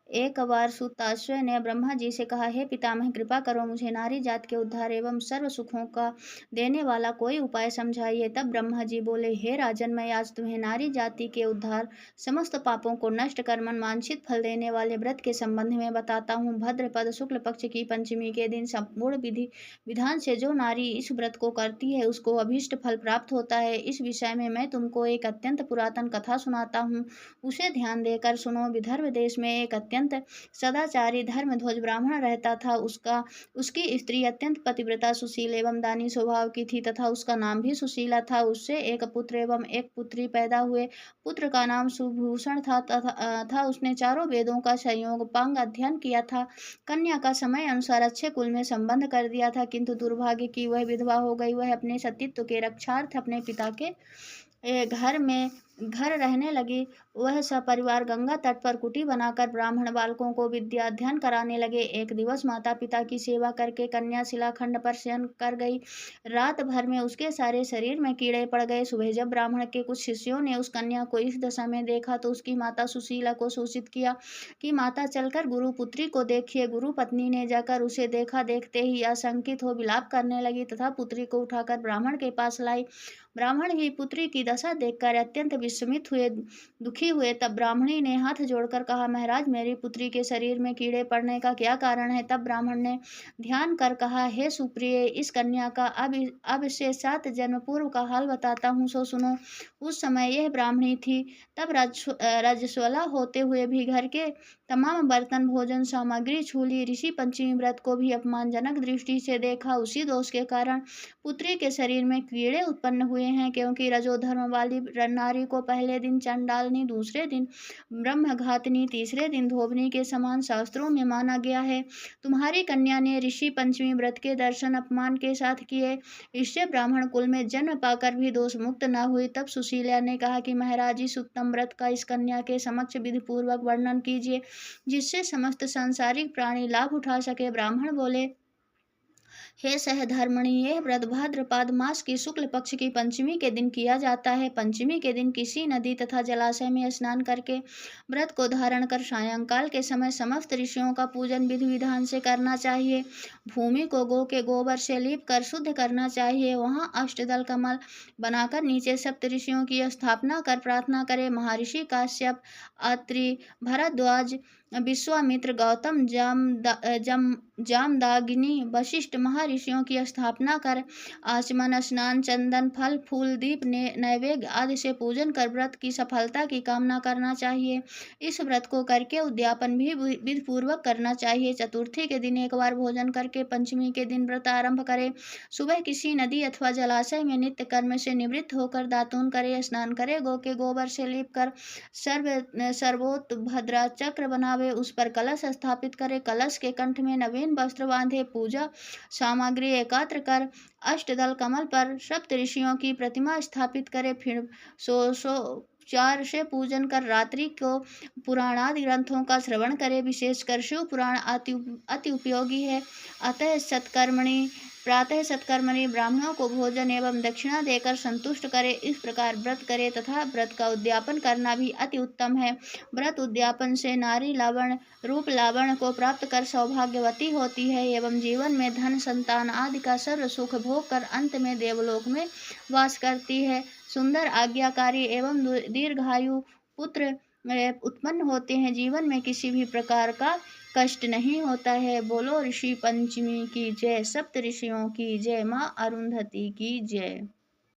एक बार सूताश्वय ने ब्रह्मा जी से कहा, हे पितामह, कृपा करो, मुझे नारी जात के उद्धार एवं सर्व सुखों का देने वाला कोई उपाय समझाइए। तब ब्रह्मा जी बोले, हे राजन, मैं आज तुम्हें नारी जाति के उद्धार, समस्त पापों को नष्ट कर मनवांछित फल देने वाले व्रत के संबंध में बताता हूँ। भद्रपद शुक्ल पक्ष की पंचमी के दिन संपूर्ण विधि विधान से जो नारी इस व्रत को करती है उसको अभीष्ट फल प्राप्त होता है। इस विषय में मैं तुमको एक अत्यंत पुरातन कथा सुनाता हूँ, उसे ध्यान देकर सुनो। विदर्भ देश में एक अत्यंत सदाचारी धर्मध्वज ब्राह्मण रहता था। उसकी स्त्री अत्यंत पतिव्रता, सुशील एवं दानी स्वभाव की थी तथा उसका नाम भी सुशीला था। उससे एक पुत्र एवं एक पुत्री पैदा हुए। पुत्र का नाम सुभूषण था। उसने चारों वेदों का संयोग पांग अध्ययन किया था। कन्या का समय अनुसार अच्छे कुल में संबंध कर दिया था, किंतु दुर्भाग्य की वह विधवा हो गई। वह अपने सतीत्व के रक्षार्थ अपने पिता के घर रहने लगी। वह सपरिवार गंगा तट पर कुटी बनाकर ब्राह्मण बालकों को विद्या अध्ययन कराने लगे। एक दिवस माता पिता की सेवा करके कन्या शिलाखंड पर शयन कर गई। रात भर में उसके सारे शरीर में कीड़े पड़ गए। सुबह जब ब्राह्मण के कुछ शिष्यों ने उस कन्या को इस दशा में देखा तो उसकी माता सुशीला को सूचित किया कि माता, चलकर गुरु पुत्री को देखिए। गुरु पत्नी ने जाकर उसे देखा। देखते ही आशंकित हो विलाप करने लगी तथा पुत्री को उठाकर ब्राह्मण के पास लाई। ब्राह्मण ही पुत्री की दशा देखकर अत्यंत विस्मित हुए, दुखी हुए। तब ब्राह्मणी ने हाथ जोड़कर कहा, महाराज, मेरी पुत्री के शरीर में कीड़े पड़ने का क्या कारण है? तब ब्राह्मण ने ध्यान कर कहा, हे सुप्रिय, इस कन्या का अब से 7 जन्म पूर्व का हाल बताता हूँ, सो सुनो। उस समय यह ब्राह्मणी थी। तब रजस्वला होते हुए भी घर के तमाम बर्तन, भोजन सामग्री छू ली। ऋषि पंचमी व्रत को भी अपमानजनक दृष्टि से देखा। उसी दोष के कारण पुत्री के शरीर में कीड़े उत्पन्न हुए हैं, क्योंकि रजोधर्म वाली नारी को पहले दिन चंडालनी, दूसरे दिन ब्रह्मघातिनी, तीसरे दिन धोबनी के समान शास्त्रों में माना गया है। तुम्हारी कन्या ने ऋषि पंचमी व्रत के दर्शन अपमान के साथ किए, इससे ब्राह्मण कुल में जन्म पाकर भी दोष मुक्त न हुई। तब सुशीला ने कहा कि महाराज, इस उत्तम व्रत का इस कन्या के समक्ष विधि पूर्वक वर्णन कीजिए, जिससे समस्त सांसारिक प्राणी लाभ उठा सके। ब्राह्मण बोले, हे सहधर्मणि, यह व्रत भाद्रपद मास की शुक्ल पक्ष की पंचमी के दिन किया जाता है। पंचमी के दिन किसी नदी तथा जलाशय में स्नान करके व्रत को धारण कर सायंकाल के समय समस्त ऋषियों का पूजन विधि विधान से करना चाहिए। भूमि को गौ के गोबर से लीप कर शुद्ध करना चाहिए। वहाँ अष्टदल कमल बनाकर नीचे सप्त ऋषियों की स्थापना कर प्रार्थना करें। महर्षि काश्यप, अत्रि, भरद्वाज, विश्वामित्र, गौतम, जामदाग्नि, वशिष्ठ महर्षियों की स्थापना कर आचमन, स्नान, चंदन, फल फूल, दीप, नैवेद्य आदि से पूजन कर व्रत की सफलता की कामना करना चाहिए। इस व्रत को करके उद्यापन भी विधि पूर्वक करना चाहिए। चतुर्थी के दिन एक बार भोजन करके पंचमी के दिन व्रत आरंभ करें। सुबह किसी नदी अथवा जलाशय में नित्य कर्म से निवृत्त होकर दातून करे, स्नान करे, गौ के गोबर से लीप कर सर्वोत्भद्रा चक्र बनावे, उस पर कलश स्थापित करे, कलश के कंठ में नवीन वस्त्र बांधे, पूजा सामग्री एकत्र कर अष्टदल कमल पर सप्त ऋषियों की प्रतिमा स्थापित करे, फिर सो चार से पूजन कर रात्रि को पुराणादि ग्रंथों का श्रवण करे। विशेषकर शिव पुराण अति उपयोगी है। प्रातः सत्कर्मणि ब्राह्मणों को भोजन एवं दक्षिणा देकर संतुष्ट करे। इस प्रकार व्रत करे तथा व्रत का उद्यापन करना भी अति उत्तम है। व्रत उद्यापन से नारी रूप लावण्य को प्राप्त कर सौभाग्यवती होती है एवं जीवन में धन, संतान आदि का सर्व सुख भोग कर अंत में देवलोक में वास करती है। सुंदर, आज्ञाकारी एवं दीर्घायु पुत्र उत्पन्न होते हैं। जीवन में किसी भी प्रकार का कष्ट नहीं होता है। बोलो ऋषि पंचमी की जय, सप्त ऋषियों की जय, माँ अरुंधति की जय।